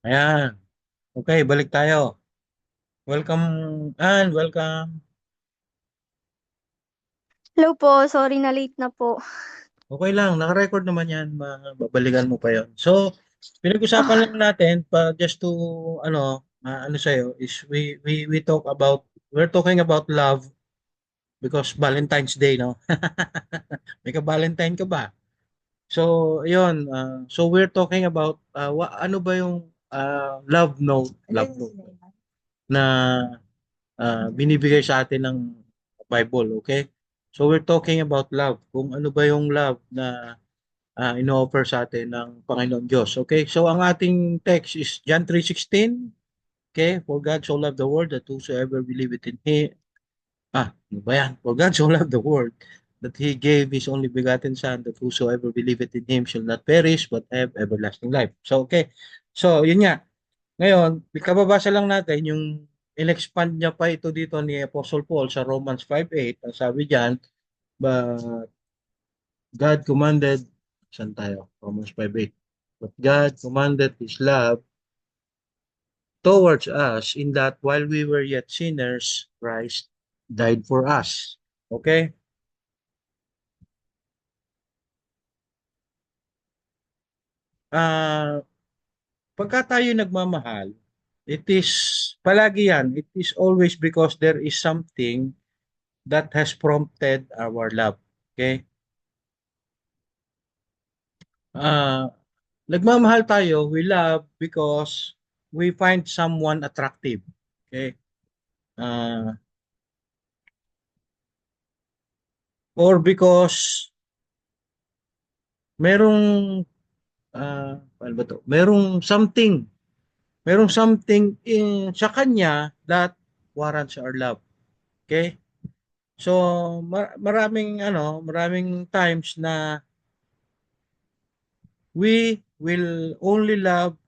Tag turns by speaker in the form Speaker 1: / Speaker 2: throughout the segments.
Speaker 1: Ayan. Okay, balik tayo. Welcome, and welcome.
Speaker 2: Hello po, sorry na late na po.
Speaker 1: Okay lang, naka-record naman yan. Babalikan mo pa yon. So, pinag-usapan
Speaker 2: Ah,
Speaker 1: lang natin just to ano sa'yo is we talk about we're talking about love because Valentine's Day, no? May ka-Valentine ka ba? So, yun. So we're talking about ano ba yung love note na binibigay sa atin ng Bible, okay? So we're talking about love. Kung ano ba yung love na ino-offer sa atin ng Panginoon Diyos, okay? So ang ating text is John 3:16, okay? For God so loved the world that whosoever believeth in Him, ano ba yan? For God so loved the world that He gave His only begotten Son, that whosoever believeth in Him shall not perish but have everlasting life. So, okay. So, yun nga. Ngayon, kababasa lang natin yung in-expand niya pa ito dito ni Apostle Paul sa Romans 5:8. Ang sabi diyan, but God commanded, saan tayo? Romans 5:8. But God commanded His love towards us in that while we were yet sinners, Christ died for us. Okay? Ah, pagka tayo nagmamahal, it is, palagi yan, it is always because there is something that has prompted our love. Okay? Ah, nagmamahal tayo, we love because we find someone attractive. Okay? Ah, or because merong, paano ba to? Merong something sa kanya that warrants our love. Okay? So, maraming times na we will only love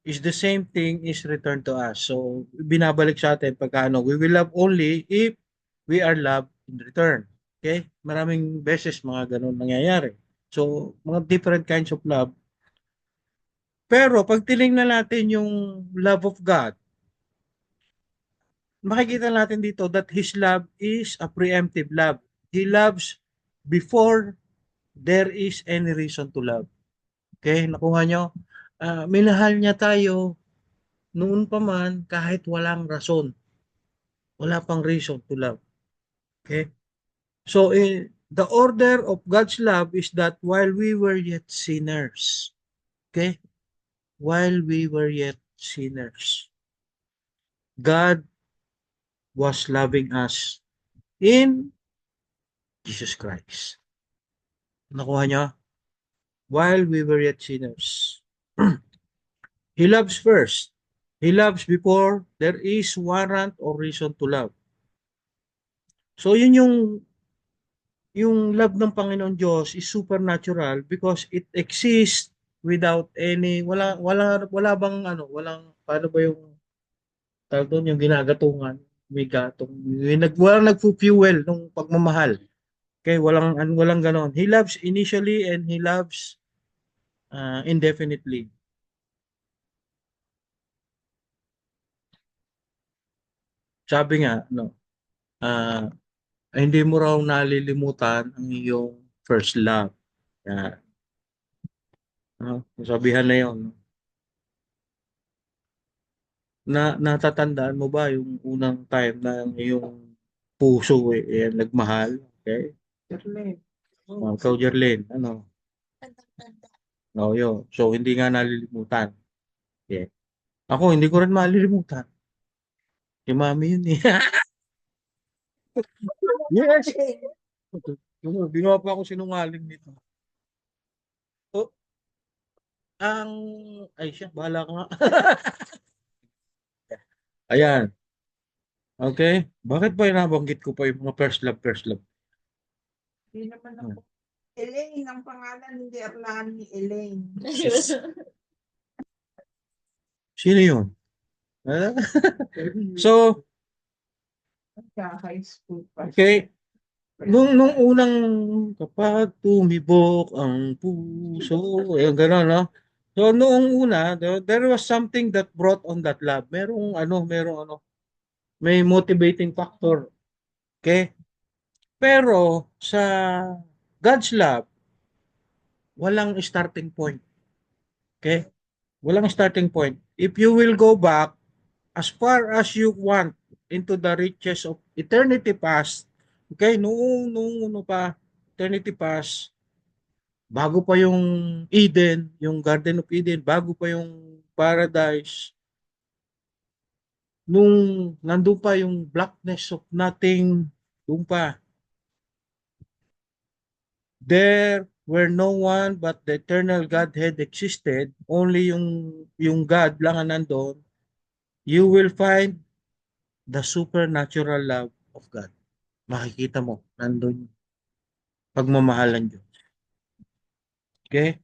Speaker 1: is the same thing is returned to us. So, binabalik sa atin pagka we will love only if we are loved in return. Okay? Maraming beses mga ganun nangyayari. So, mga different kinds of love. Pero pag tinignan natin yung love of God, makikita natin dito that His love is a preemptive love. He loves before there is any reason to love. Okay? Nakuha nyo? Minahal niya tayo noon pa man kahit walang rason. Wala pang reason to love. Okay? So, the order of God's love is that while we were yet sinners, okay? While we were yet sinners, God was loving us in Jesus Christ. Nakuha niyo? While we were yet sinners. He loves first. He loves before there is warrant or reason to love. So, yun yung love ng Panginoon Diyos is supernatural because it exists without any wala bang walang paano ba yung tawag doon yung ginagatungan, may gatong, walang nagfu-fuel nung pagmamahal. Okay, walang ganon. He loves initially and he loves indefinitely. Sabi nga ah, hindi mo raw nalilimutan ang iyong first love. Yan. Sabihan na 'yon. Natatandaan mo ba yung unang time na ang iyong puso nagmahal? Okay? Jerlyn. Ikaw, Jerlyn, ano? Yun. So, hindi nga nalilimutan. Okay. Ako, hindi ko rin malilimutan. Si mami yun eh. Yes! Ginawa pa ako sinungaling nito. Oh, ang... Ay siya, bahala ka nga. Ayan. Okay? Bakit ba nabanggit ko pa yung mga first love, first love?
Speaker 3: Hindi naman ako. Elaine ang pangalan, hindi Arlani, Elaine.
Speaker 1: Sus. Sino yun? Ah, so,
Speaker 3: High school pa.
Speaker 1: okay. Nung unang kapag tumibok ang puso, gano'n, no? So noong una, there was something that brought on that love. Merong ano, may motivating factor. Okay? Pero sa God's love, walang starting point. Okay? Walang starting point. If you will go back as far as you want into the riches of eternity past, okay, noong ano pa, eternity past, bago pa yung Eden, yung Garden of Eden, bago pa yung paradise, nung nandun pa yung blackness of nothing, doon pa, there where no one but the eternal Godhead existed, only yung God lang ang nandun, you will find the supernatural love of God. Makikita mo, nandun yung pagmamahalan Diyos. Okay?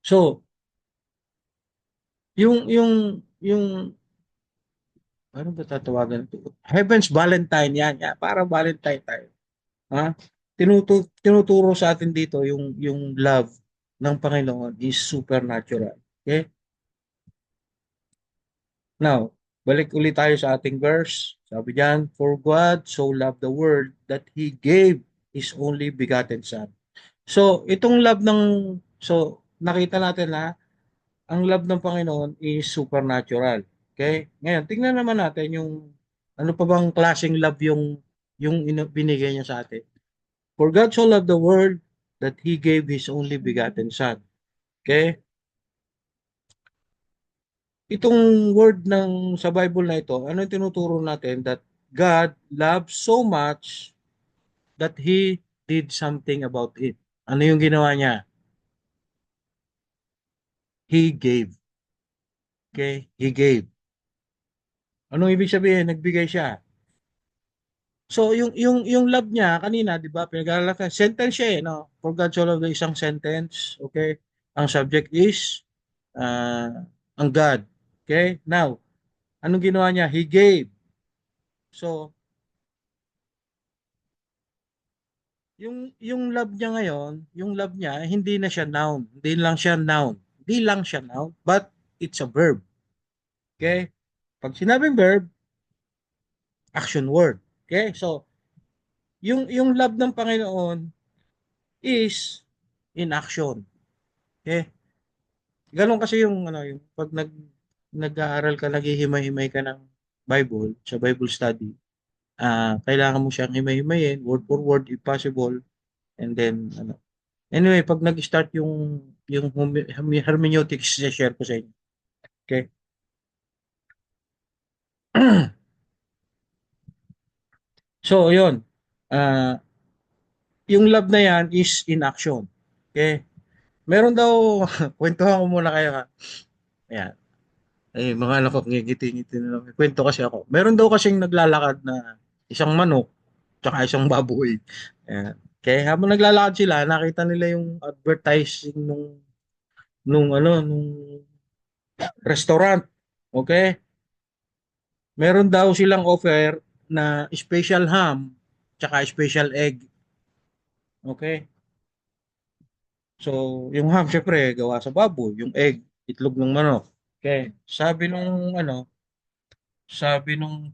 Speaker 1: So, yung ano ba tatawagan ito? Heaven's Valentine yan. Para Valentine tayo. Ha? Tinuturo sa atin dito yung love ng Panginoon is supernatural. Okay? Now, balik ulit tayo sa ating verse. Sabi diyan, for God so loved the world that He gave His only begotten Son. So, itong love nakita natin na ang love ng Panginoon is supernatural. Okay? Ngayon, tingnan naman natin yung ano pa bang klaseng love yung binigay niya sa atin. For God so loved the world that He gave His only begotten Son. Okay? Itong word sa Bible na ito, ano yung tinuturo natin? That God loved so much that He did something about it. Ano yung ginawa niya? He gave. Okay? He gave. Anong ibig sabihin? Nagbigay siya. So yung love niya kanina, 'di ba? Pinag-aaralan ka, sentence siya no. For God so loved the isang sentence, okay? Ang subject is ang God. Okay? Now, anong ginawa niya? He gave. So, yung love niya ngayon, yung love niya hindi na siya noun. Hindi lang siya noun. Hindi lang siya noun, but it's a verb. Okay? Pag sinabing verb, action word. Okay? So, yung love ng Panginoon is in action. Okay? Ganun kasi yung ano yung pag nag-aaral ka, naghihimay-himay ka ng Bible sa Bible study, kailangan mo siyang himay-himayin word for word if possible, and then ano. Anyway, pag nag-start yung hermeneutics, share ko sa inyo. Okay? So, yun. Ah, yung love na yan is in action. Okay? Meron daw, kwentuhan ko muna kayo ha. Ayan. Eh, mga anak ko, ngingiti-ngiti na lang. Kwento kasi ako. Meron daw kasing naglalakad na isang manok, tsaka isang baboy. Ayan. Kaya habang naglalakad sila, nakita nila yung advertising nung restaurant. Okay? Meron daw silang offer na special ham, tsaka special egg. Okay? So, yung ham, syempre, gawa sa baboy. Yung egg, itlog ng manok. Okay? Sabi nung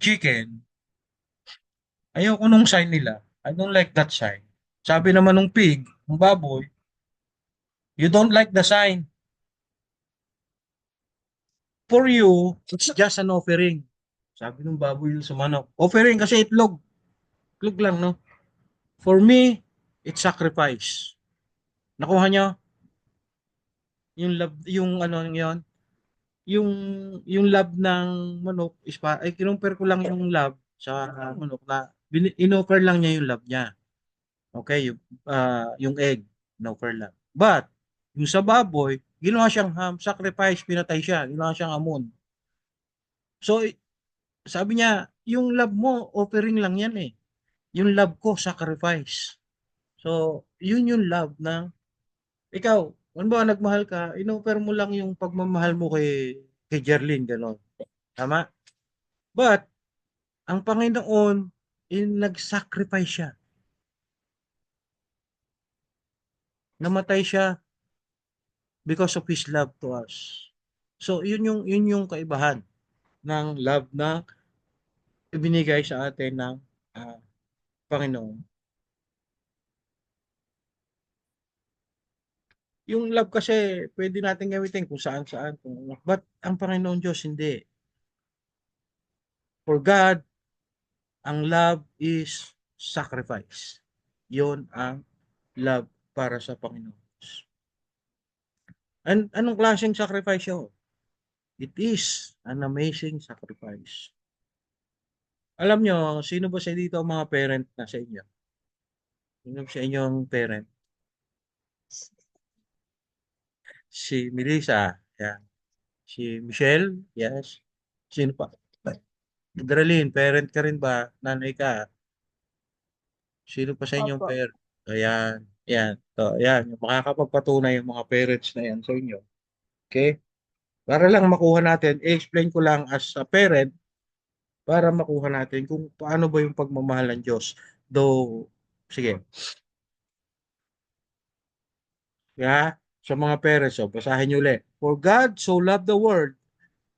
Speaker 1: chicken, ayoko nung sign nila. I don't like that sign. Sabi naman nung pig, ng baboy, you don't like the sign. For you, it's just an offering. Sabi nung baboy dun sa manok. Offering kasi itlog. Itlog lang, no? For me, it's sacrifice. Nakuha nyo? Yung love, yung ano yun? Yung, yung love ng manok is ay kinumpir ko lang yung love sa manok na inoffer lang niya yung love niya. Okay, yung egg, in-offer lang. But, yung sa baboy, ginawa siyang sacrifice, pinatay siya, ginawa siyang amon. So, sabi niya, yung love mo, offering lang yan eh. Yung love ko, sacrifice. So, yun yung love na, ikaw, kung ba nagmahal ka, in-offer mo lang yung pagmamahal mo kay Jerlyn, gano'n. Tama? But, ang Panginoon, nag-sacrifice siya. Namatay siya because of His love to us. So, yun yung kaibahan ng love na ibinigay sa atin ng ah, Panginoon. Yung love kasi pwede natin gamitin kung saan-saan. But ang Panginoon Diyos hindi. For God, ang love is sacrifice. Yun ang love para sa Panginoon Diyos. Anong klaseng sacrifice yun? It is an amazing sacrifice. Alam nyo, sino ba sa dito ang mga parent na sa inyo? Sino sa inyong parent? Si Melissa, yan. Si Michelle, yes. Sino pa? Madralyn, parent ka rin ba? Nanay ka? Sino pa sa inyong
Speaker 2: Opo.
Speaker 1: parent? Ayan, yan. So, yan. Yung makakapagpatunay yung mga parents na yan sa inyo. Okay? Para lang makuha natin, i-explain ko lang as a parent para makuha natin kung paano ba yung pagmamahal ng Diyos. Though, sige. Yeah? Sa mga parents, basahin nyo ulit. For God so loved the world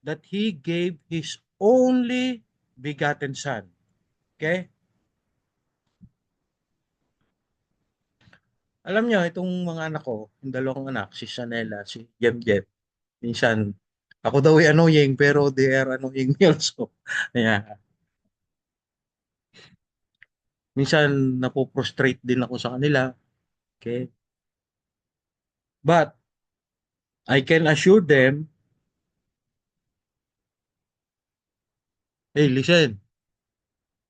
Speaker 1: that He gave His only begotten Son. Okay? Alam nyo, itong mga anak ko, yung dalawang anak, si Sanela, si Jem Jem, minsan, ako daw ay annoying, pero they are annoying me also. Yeah. Minsan, napoprostrate din ako sa kanila. Okay? But, I can assure them, hey, listen,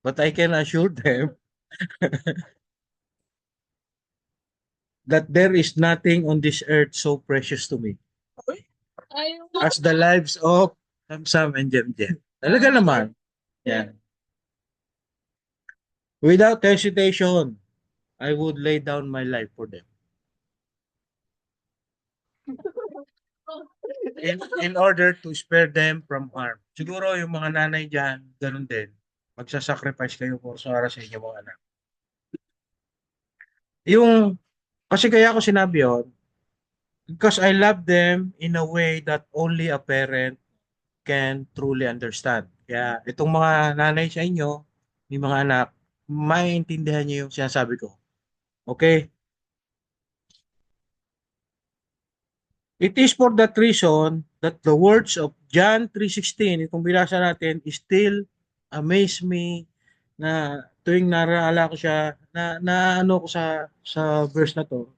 Speaker 1: but I can assure them that there is nothing on this earth so precious to me as the lives of Sam and Jem Jem. Talaga naman. Yan. Without hesitation, I would lay down my life for them. In order to spare them from harm. Siguro yung mga nanay dyan, ganun din. Magsasacrifice kayo para sa inyong mga anak. Yung, kasi kaya ako sinabi yun, because I love them in a way that only a parent can truly understand. Kaya itong mga nanay sa inyo, yung mga anak, maintindihan niyo yung sinasabi ko. Okay? It is for that reason that the words of John 3:16, itong binasa natin, still amaze me na tuwing naraala ko siya, na ano ko sa verse na to.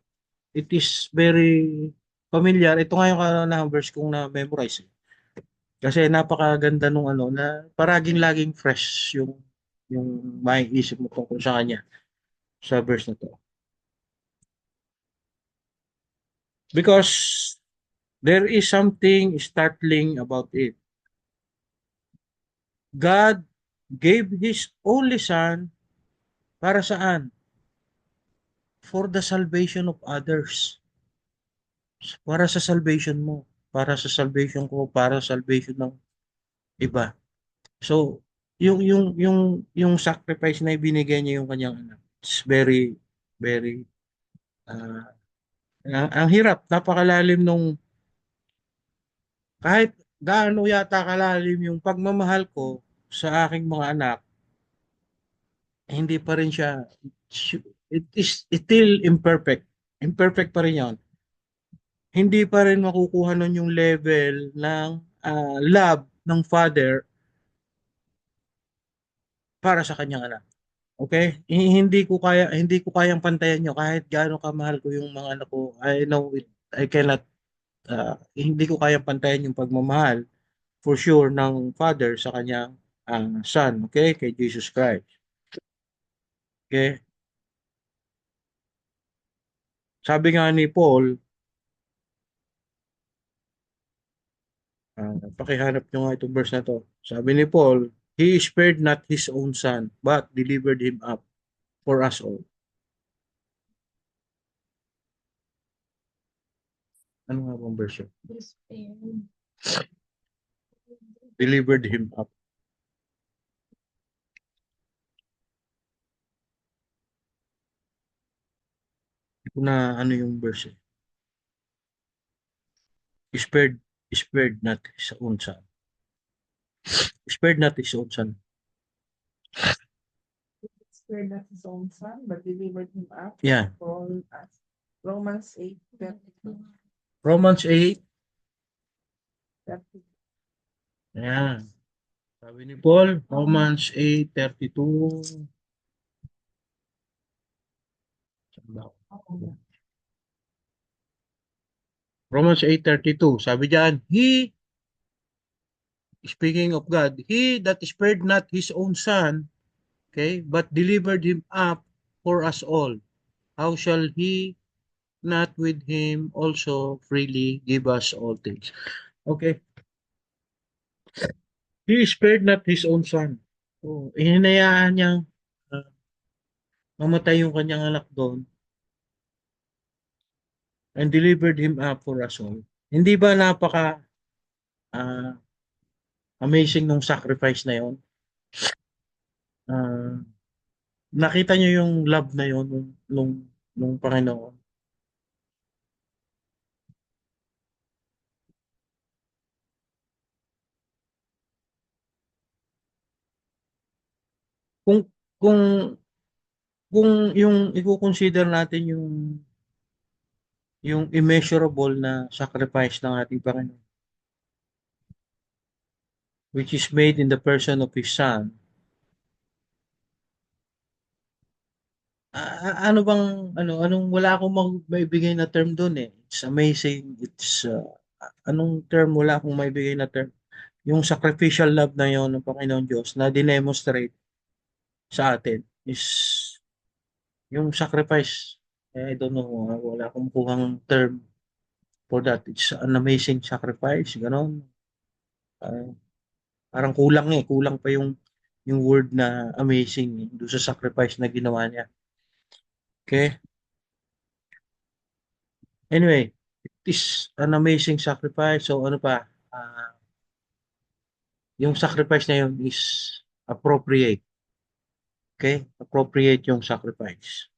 Speaker 1: It is very familiar. Ito nga yung na verse kong na-memorize. Kasi napakaganda nung ano na paraging laging fresh yung maiisip mo tungkol sa kanya sa verse na to. Because there is something startling about it. God gave His only Son para saan? For the salvation of others. Para sa salvation mo. Para sa salvation ko. Para sa salvation ng iba. So, yung sacrifice na ibinigay niya yung kanyang anak. It's very, very, uh, ang hirap. Napakalalim nung, kahit gaano yata kalalim yung pagmamahal ko sa aking mga anak, hindi pa rin siya, it is still imperfect. Imperfect pa rin yan. Hindi pa rin makukuha nun yung level ng love ng father para sa kanyang anak. Okay? Hindi ko kayang pantayan nyo kahit gaano kamahal ko yung mga anak ko. I know it, I cannot, hindi ko kayang pantayan yung pagmamahal for sure ng father sa kanyang son. Okay? Kay Jesus Christ. Okay? Sabi nga ni Paul, pakihanap nyo nga itong verse na to. Sabi ni Paul, He spared not His own son, but delivered Him up for us all. Ano nga bang verse yun? Delivered Him up. Hindi ko na ano yung verse. spared, spared not his own son. Spared not his own son.
Speaker 3: Spared not his own son, but delivered him up
Speaker 1: Yeah.
Speaker 3: for all us. Romans 8:32.
Speaker 1: Romans 8.
Speaker 3: 32.
Speaker 1: Ayan. Sabi ni Paul, Romans 8:32. Romans 8:32. Sabi diyan, speaking of God, he that spared not his own son, okay, but delivered him up for us all, how shall he not with him also freely give us all things? Okay. He spared not his own son. So, hinayaan niyang uh, mamatay yung kanyang anak doon and delivered him up for us all. Hindi ba napaka ah, amazing nung sacrifice na yon? Ah, nakita niyo yung love na yon nung Panginoon. Kung kung kung yung i-consider natin yung immeasurable na sacrifice ng ating Panginoon, which is made in the person of His Son. Ano bang anong wala akong maibigay na term doon eh. It's amazing. It's anong term, wala akong maibigay na term. Yung sacrificial love na yon ng Panginoon Diyos na dinemonstrate sa atin is yung sacrifice. I don't know, wala akong kuhang term for that. It's an amazing sacrifice, ganon. Ah, parang kulang pa yung word na amazing doon sa sacrifice na ginawa niya. Okay? Anyway, it is an amazing sacrifice. So ano pa? Yung sacrifice na yun is appropriate. Okay? Appropriate yung sacrifice.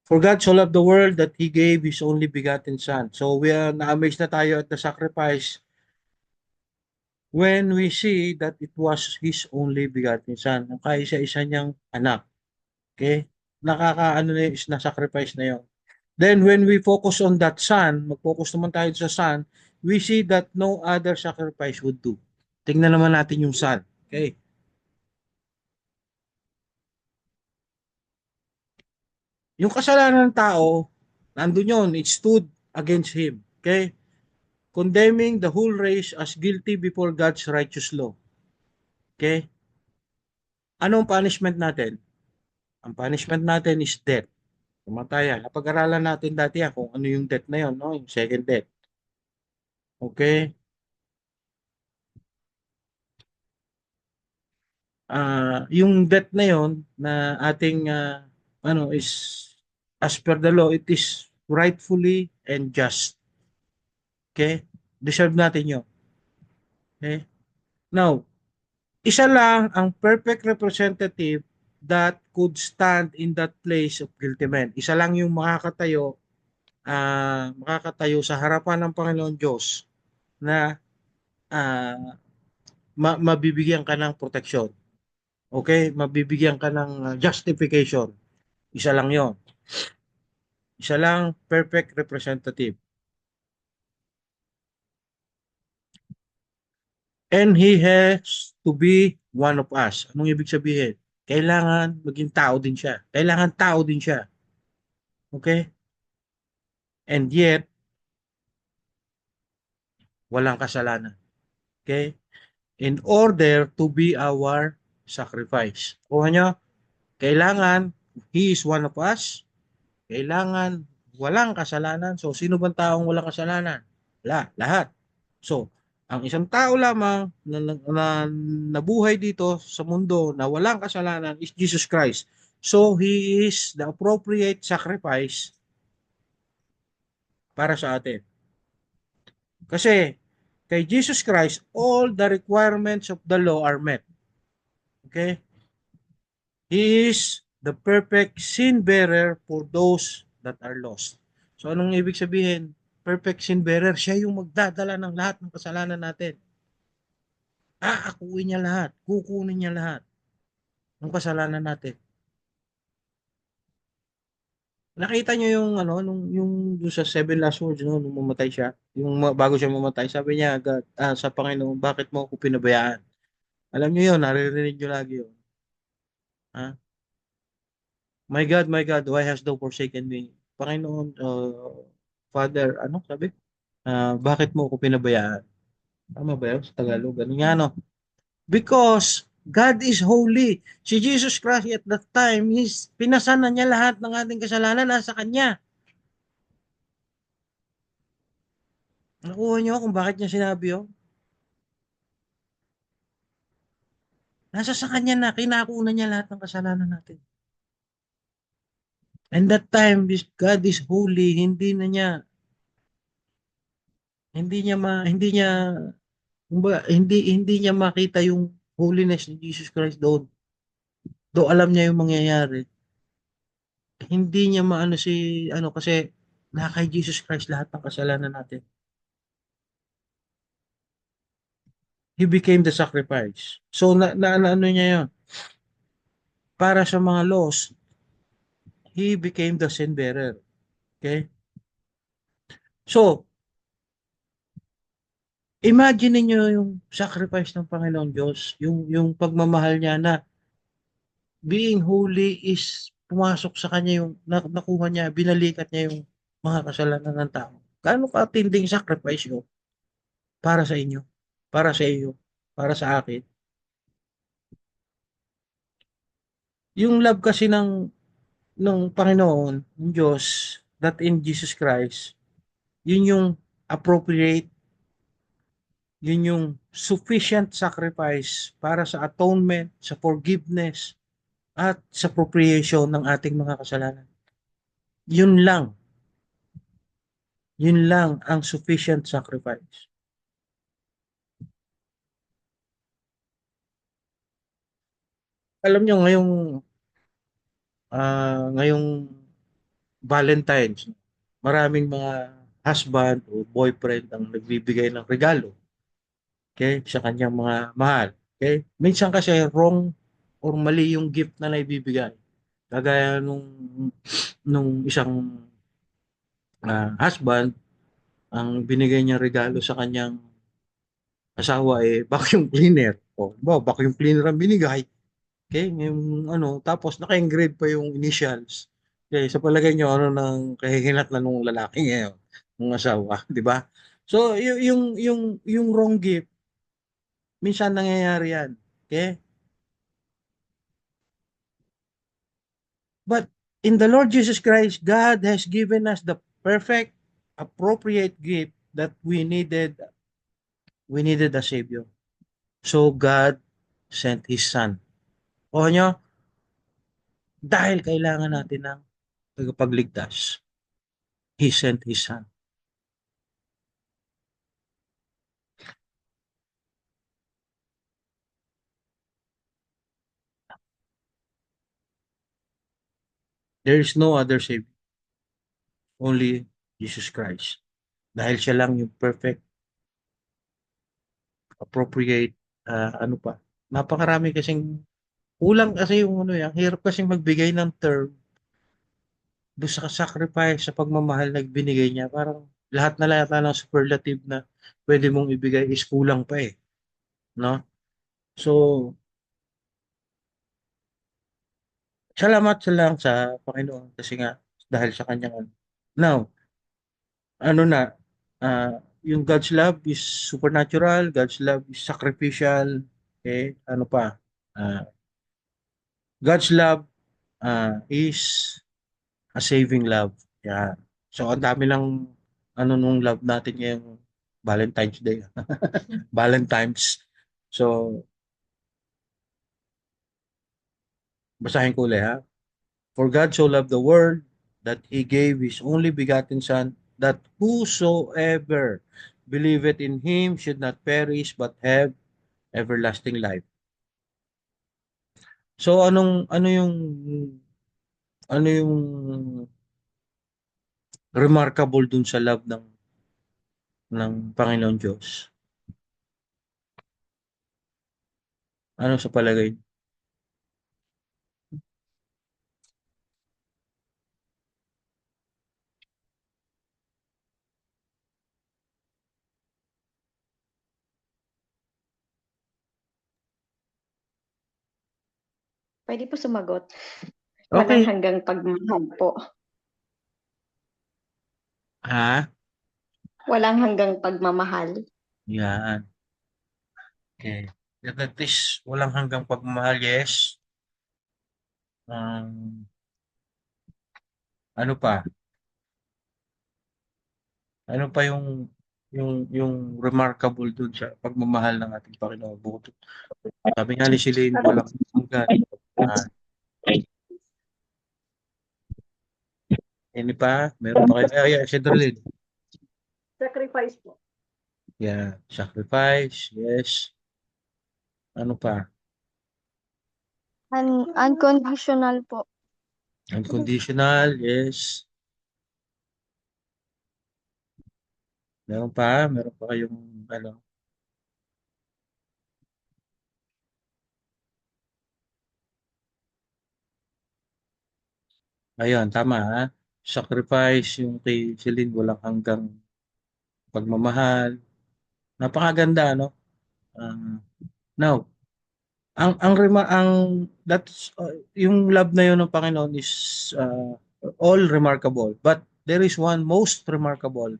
Speaker 1: For God so loved the world that He gave His only begotten Son. So we are na-amaze na tayo at the sacrifice when we see that it was His only begotten Son. Ang kaisa-isa niyang anak. Okay? Nakakaano na is na-sacrifice na yun. Then when we focus on that Son, mag-focus naman tayo sa Son, we see that no other sacrifice would do. Tingnan naman natin yung Son. Okay? Yung kasalanan ng tao, nandun yun, it stood against him. Okay? Condemning the whole race as guilty before God's righteous law. Okay? Anong punishment natin? Ang punishment natin is death. Kamatayan. Napag-aralan natin dati yan kung ano yung death na yun, no? Yung second death. Okay? Yung death na yon na ating is as per the law, it is rightfully and just. Okay? Deserve natin yun. Okay? Now, isa lang ang perfect representative that could stand in that place of guilty men. Isa lang yung makakatayo sa harapan ng Panginoon Diyos na ah, mabibigyan ka ng protection. Okay? Mabibigyan ka ng justification. Isa lang yon. Isa lang perfect representative. And he has to be one of us. Anong ibig sabihin? Kailangan maging tao din siya. Kailangan tao din siya. Okay? And yet, walang kasalanan. Okay? In order to be our sacrifice. Kuha nyo? Kailangan, he is one of us. Kailangan walang kasalanan. So, sino bang taong walang kasalanan? Wala, lahat. So, ang isang tao lamang na nabuhay dito sa mundo na walang kasalanan is Jesus Christ. So, He is the appropriate sacrifice para sa atin. Kasi, kay Jesus Christ, all the requirements of the law are met. Okay? He is the perfect sin bearer for those that are lost. So, anong ibig sabihin? perfect sin bearer. Siya yung magdadala ng lahat ng kasalanan natin. Aakuin niya lahat. Kukunin niya lahat ng kasalanan natin. Nakita niyo yung ano yung sa seven last words no nung mamatay siya, yung bago siya mamatay, sabi niya agad sa Panginoon, bakit mo ako pinabayaan? Alam niyo yun, naririnig niyo lagi yun. Ha? My God, why hast thou forsaken me? Panginoon, Father, ano sabi? Bakit mo ako pinabayaan? Tama ba yun sa Tagalog? Ganun nga, no? Because God is holy. Si Jesus Christ at that time, pinasan na niya lahat ng ating kasalanan nasa Kanya. Nakuha niyo kung bakit niya sinabi yun? Nasa sa Kanya na, kinakuna niya lahat ng kasalanan natin. And that time, God is holy. Hindi niya makita yung holiness ni Jesus Christ doon. Do alam niya yung mangyayari. Hindi niya maano kasi na kay Jesus Christ lahat ng kasalanan natin. He became the sacrifice. So ano niya yun? Para sa mga lost, he became the sin bearer. Okay? So, imagine niyo yung sacrifice ng Panginoon Diyos, yung pagmamahal niya na being holy is pumasok sa kanya yung nakuha niya, binalikat niya yung mga kasalanan ng tao. Gaano katinding sacrifice yun para sa inyo, para sa iyo, para sa akin. Yung love kasi ng Panginoon, ng Diyos, that in Jesus Christ, yun yung appropriate, yun yung sufficient sacrifice para sa atonement, sa forgiveness, at sa propitiation ng ating mga kasalanan. Yun lang. Yun lang ang sufficient sacrifice. Alam nyo, ngayong Valentine's, maraming mga husband o boyfriend ang nagbibigay ng regalo, okay, sa kanyang mga mahal. Okay? Minsan kasi wrong or mali yung gift na naibibigay. Kagaya nung isang husband, ang binigay niya regalo sa kanyang asawa vacuum cleaner. O, vacuum cleaner ang binigay. Okay, yung tapos naka-engrave pa yung initials. Okay, sa palagay nyo, ano nang kahihinat na nung lalaki ngayon, nung asawa, di ba? So, yung wrong gift, minsan nangyayari yan. Okay? But in the Lord Jesus Christ, God has given us the perfect, appropriate gift that we needed. We needed a Savior. So, God sent His Son. O nyo, dahil kailangan natin ng tagapagligtas, He sent His Son. There is no other Savior, only Jesus Christ. Dahil siya lang yung perfect, appropriate, ano pa. Napakarami kasing, kulang kasi yung ang hirap kasing magbigay ng term doon sa sacrifice, sa pagmamahal na binigay niya. Parang lahat na lahat ng superlative na pwede mong ibigay is kulang pa no? So, salamat sa lang sa Panginoon kasi nga dahil sa kanyang now, ano na, yung God's love is supernatural, God's love is sacrificial, okay? Ano pa? Uh, God's love is a saving love. Yeah. So, ang dami lang nung love natin ngayong Valentine's Day. Valentine's. So, basahin ko ulit ha. For God so loved the world that He gave His only begotten Son, that whosoever believeth in Him should not perish but have everlasting life. So ano yung remarkable dun sa love ng ng Panginoon Diyos? Ano sa palagay?
Speaker 4: Pwede po sumagot. Walang
Speaker 1: Okay.
Speaker 4: hanggang pagmamahal po.
Speaker 1: Ha?
Speaker 4: Walang hanggang pagmamahal.
Speaker 1: Yan. Okay. That is walang hanggang pagmamahal, yes. Ano pa? Ano pa yung remarkable dun sa pagmamahal ng ating Panginoon bukod. Sabi nga ni Celine, walang hanggan. Ano pa? Meron pa kayo? Ay, si Darlene.
Speaker 3: Sacrifice po.
Speaker 1: Yeah, sacrifice, yes. Ano pa?
Speaker 2: Unconditional po.
Speaker 1: Unconditional, yes. Meron pa? Meron pa kayong ano? Ayun, tama ha? Sacrifice, yung kay Celine, walang hanggang pagmamahal. Napakaganda, no? Now, ang that's yung love na yun ng Panginoon is all remarkable, but there is one most remarkable.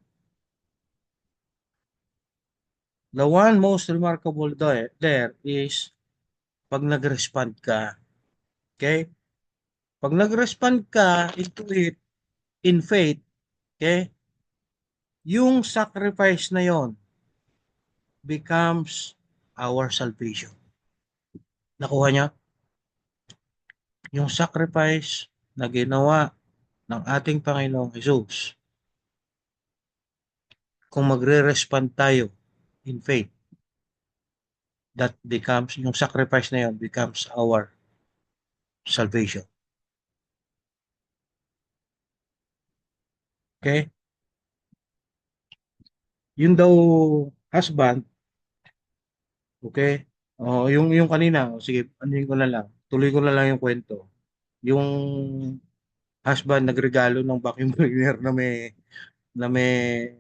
Speaker 1: The one most remarkable there is pag nag-respond ka. Okay? Pag nag-respond ka into it in faith, okay? Yung sacrifice na yon becomes our salvation. Nakuha niya? Yung sacrifice na ginawa ng ating Panginoong Jesus. Kung magre-respond tayo in faith, that becomes, yung sacrifice na yun becomes our salvation. Okay? Yung daw husband, okay? Oh, yung kanina, sige, anuhin ko na lang. Tuloy ko na lang yung kwento. Yung husband nagregalo ng vacuum cleaner na may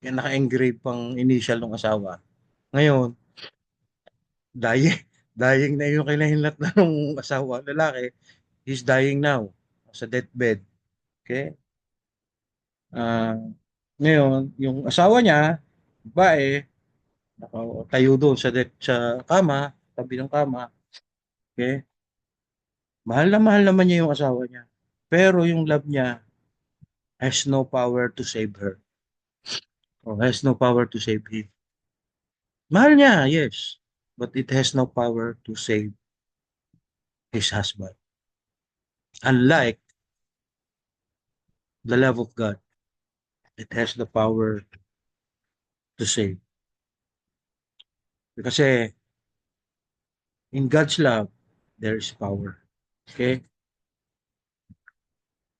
Speaker 1: naka-engrave pang initial ng asawa. Ngayon, dying, dying na yung kinahinlat na ng asawa, lalaki, he's dying now sa deathbed. Okay? Ah, ngayon, yung asawa niya, babae, nakatayo doon sa kama, tabi ng kama. Okay? Mahal naman niya yung asawa niya. Pero yung love niya has no power to save her. Or has no power to save him. Mahal niya, yes. But it has no power to save his husband. Unlike the love of God, it has the power to save. Kasi in God's love, there is power. Okay?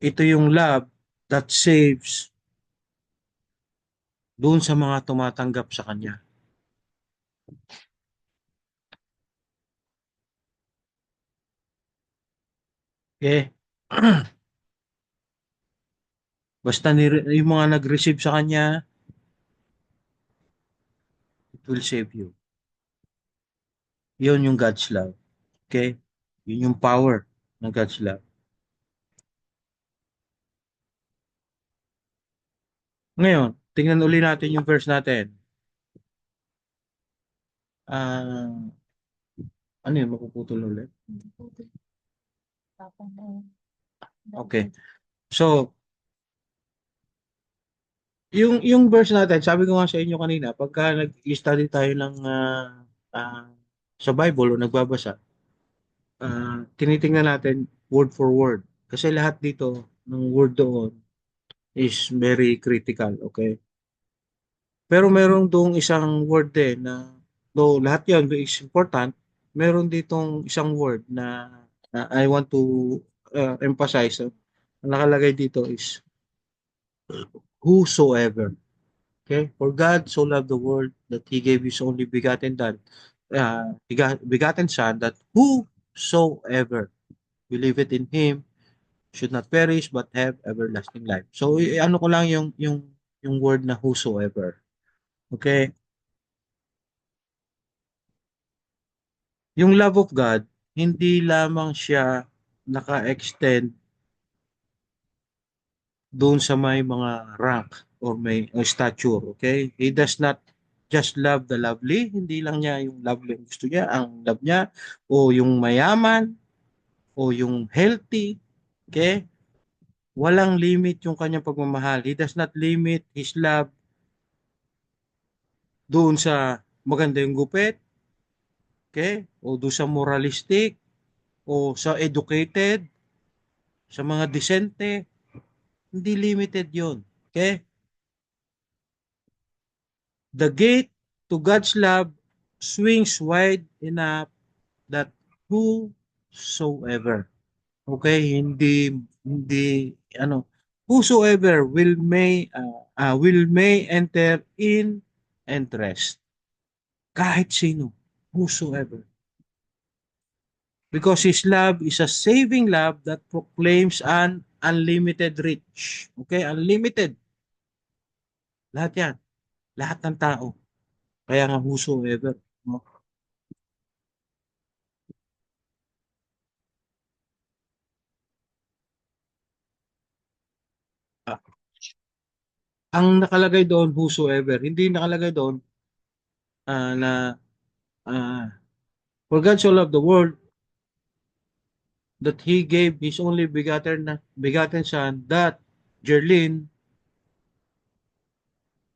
Speaker 1: Ito yung love that saves doon sa mga tumatanggap sa Kanya. Okay? Basta yung mga nag-receive sa Kanya, it will save you. Yun yung God's love. Okay? Yun yung power ng God's love. Ngayon, tingnan uli natin yung verse natin. Ano yun? Mapuputol ulit? Okay. So, yung verse natin, sabi ko nga sa inyo kanina, pagka nag-study tayo ng ah, sa Bible o nagbabasa, tinitingnan natin word for word. Kasi lahat dito ng word doon is very critical, okay? Pero meron doong isang word din na though lahat 'yon is important, meron ditong isang word na I want to emphasize. Ang nakalagay dito is whosoever. Okay? For God so loved the world that He gave His only begotten Son, that whosoever believeth in Him should not perish but have everlasting life. So ano ko lang yung word na whosoever. Okay? Yung love of God, hindi lamang siya naka-extend doon sa may mga rank or may stature, okay? He does not just love the lovely, hindi lang niya yung lovely ang gusto niya, ang love niya, o yung mayaman, o yung healthy, okay? Walang limit yung kanyang pagmamahal. He does not limit His love doon sa maganda yung gupit, okay? O doon sa moralistic, o sa educated, sa mga decente, hindi limited yon, okay? The gate to God's love swings wide enough that whosoever, okay, hindi ano, whosoever will may enter in and rest. Kahit sino, whosoever. Because His love is a saving love that proclaims an unlimited reach. Okay, unlimited. Lahat yan. Lahat ng tao. Kaya nga whosoever. No? Ah, ang nakalagay doon, whosoever. Hindi nakalagay doon na for God so loved the world that He gave His only begotten Son, that Jerlyn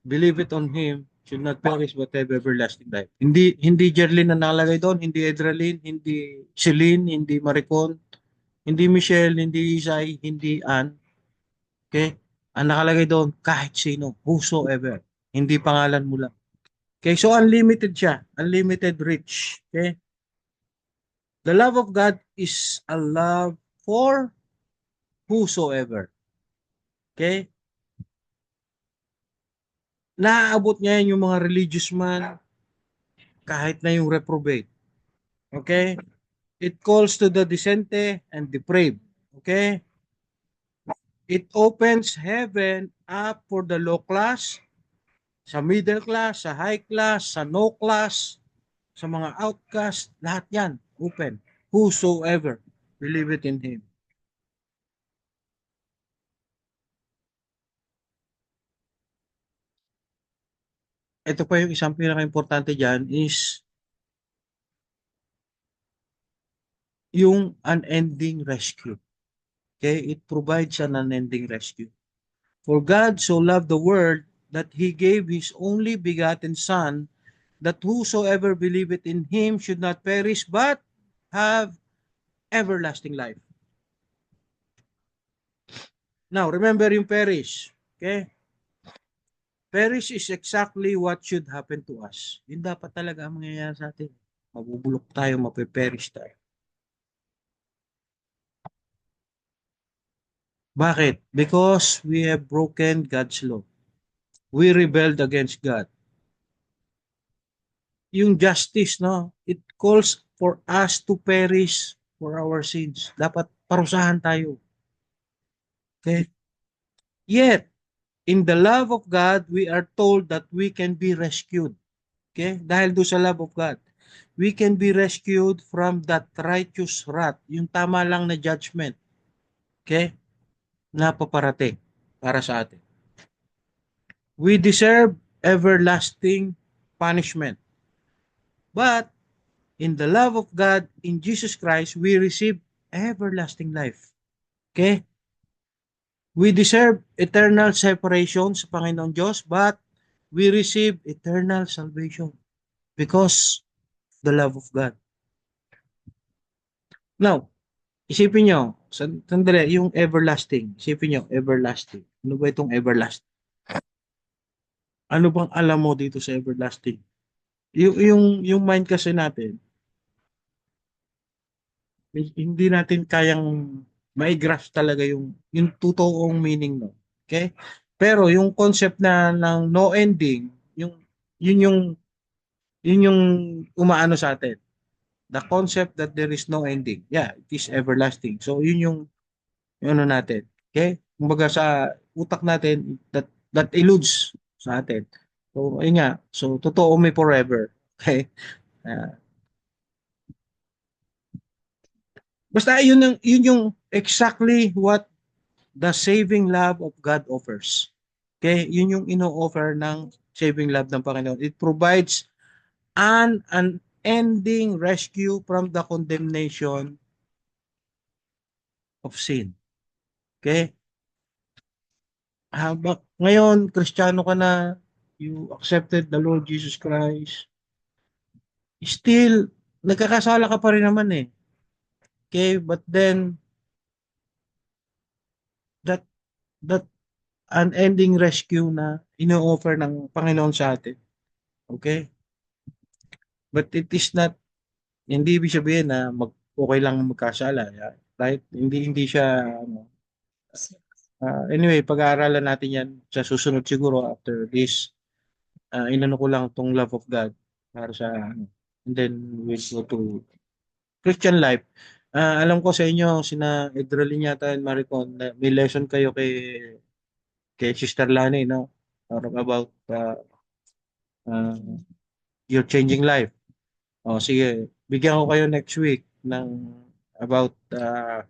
Speaker 1: believe it on Him should not perish but have everlasting life. Hindi Jerlyn na nakalagay doon, hindi Edralyn, hindi Celine, hindi Maricon, hindi Michelle, hindi Isay, hindi Ann. Okay? Ang nakalagay doon, kahit sino, whosoever. Hindi pangalan mo lang. Okay? So unlimited siya. Unlimited reach. Okay? The love of God is a love for whosoever. Okay? Naaabot niya yan yung mga religious man, kahit na yung reprobate. Okay? It calls to the decente and depraved. Okay? It opens heaven up for the low class, sa middle class, sa high class, sa no class, sa mga outcast, lahat yan, open. Whosoever believe it in Him. Ito pa yung isang pinaka-importante dyan is yung unending rescue. Okay? It provides an unending rescue. For God so loved the world that He gave His only begotten Son, that whosoever believeth in Him should not perish but have everlasting life. Now, remember yung perish. Okay? Perish is exactly what should happen to us. Yun dapat talaga ang mangyayari sa atin. Mabubulok tayo, mapiperish tayo. Bakit? Because we have broken God's law. We rebelled against God. Yung justice, no? It calls for us to perish for our sins. Dapat parusahan tayo. Okay? Yet, in the love of God, we are told that we can be rescued. Okay? Dahil doon sa love of God, we can be rescued from that righteous wrath, yung tama lang na judgment. Okay? Na paparating para sa atin. We deserve everlasting punishment. But in the love of God, in Jesus Christ, we receive everlasting life. Okay? We deserve eternal separation sa Panginoon Diyos, but we receive eternal salvation because the love of God. Now, isipin nyo, sandali, yung everlasting. Isipin nyo, everlasting. Ano ba itong everlasting? Ano bang alam mo dito sa everlasting? Yung mind kasi natin, hindi natin kayang ma-grasp talaga yung totoong meaning no. Okay? Pero yung concept na ng no ending, yung yun yung yun yung umaano sa atin. The concept that there is no ending. Yeah, it is everlasting. So yun yung ano natin. Okay? Kumbaga sa utak natin that eludes sa atin. So ayun nga. So totoo may forever. Okay? Ah, basta yun yung exactly what the saving love of God offers. Okay? Yun yung ino-offer ng saving love ng Panginoon. It provides an unending rescue from the condemnation of sin. Okay? Habang ngayon, Kristiyano ka na, you accepted the Lord Jesus Christ, still, nagkakasala ka pa rin naman eh. Okay? But then, that that unending rescue na ino-offer ng Panginoon sa atin. Okay? But it is not, hindi ibig sabihin na okay lang magkasala. Yeah? Right? Hindi siya, ano, anyway, pag-aaralan natin yan sa susunod siguro after this. Inano ko lang tong love of God para sa, ano, and then we'll go to Christian life. Alam ko sa inyo, sina Edralin yata and Maricon, na may lesson kayo kay Sister Lani, no? About uh, your changing life. O, sige, bigyan ko kayo next week ng about uh,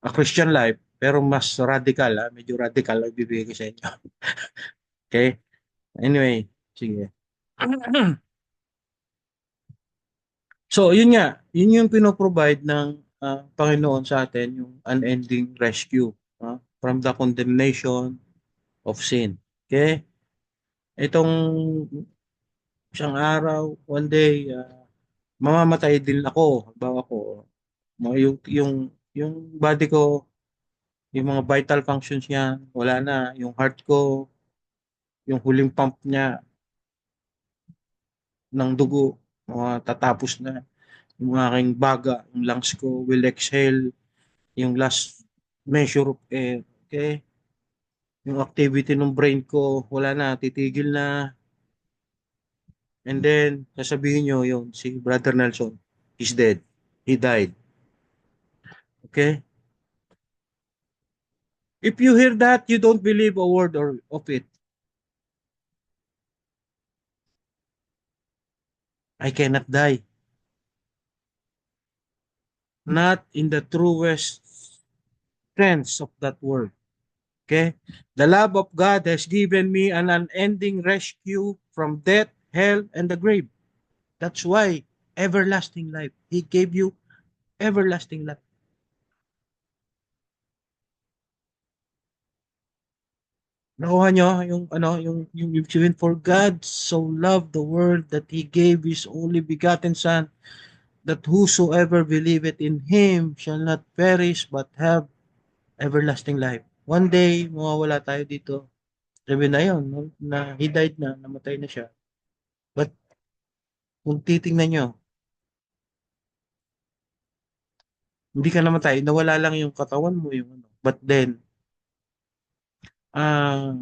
Speaker 1: a Christian life, pero mas radical, medyo radical ang bibigay ko sa inyo. Okay? Anyway, sige. So, yun nga, yun yung pinoprovide ng Panginoon sa atin, yung unending rescue from the condemnation of sin. Okay? Itong isang araw, one day, mamamatay din ako. Halimbawa ko, yung body ko, yung mga vital functions niya, wala na. Yung heart ko, yung huling pump niya ng dugo, tatapos na. Yung aking baga, yung lungs ko will exhale yung last measure of air. Okay? Yung activity ng brain ko, wala na, titigil na. And then, sasabihin nyo yung si Brother Nelson, he's dead. He died. Okay? If you hear that, you don't believe a word of it. I cannot die. Not in the truest sense of that word. Okay? The love of God has given me an unending rescue from death, hell, and the grave. That's why everlasting life. He gave you everlasting life. Nakuha nyo yung ano yung ibig for God so loved the world that he gave his only begotten son that whosoever believeth in him shall not perish but have everlasting life. One day mawawala tayo dito. Sabi na yun, no? Na he died na, namatay na siya. But kung titingnan nyo, hindi ka namatay, nawala lang yung katawan mo yung ano. But then,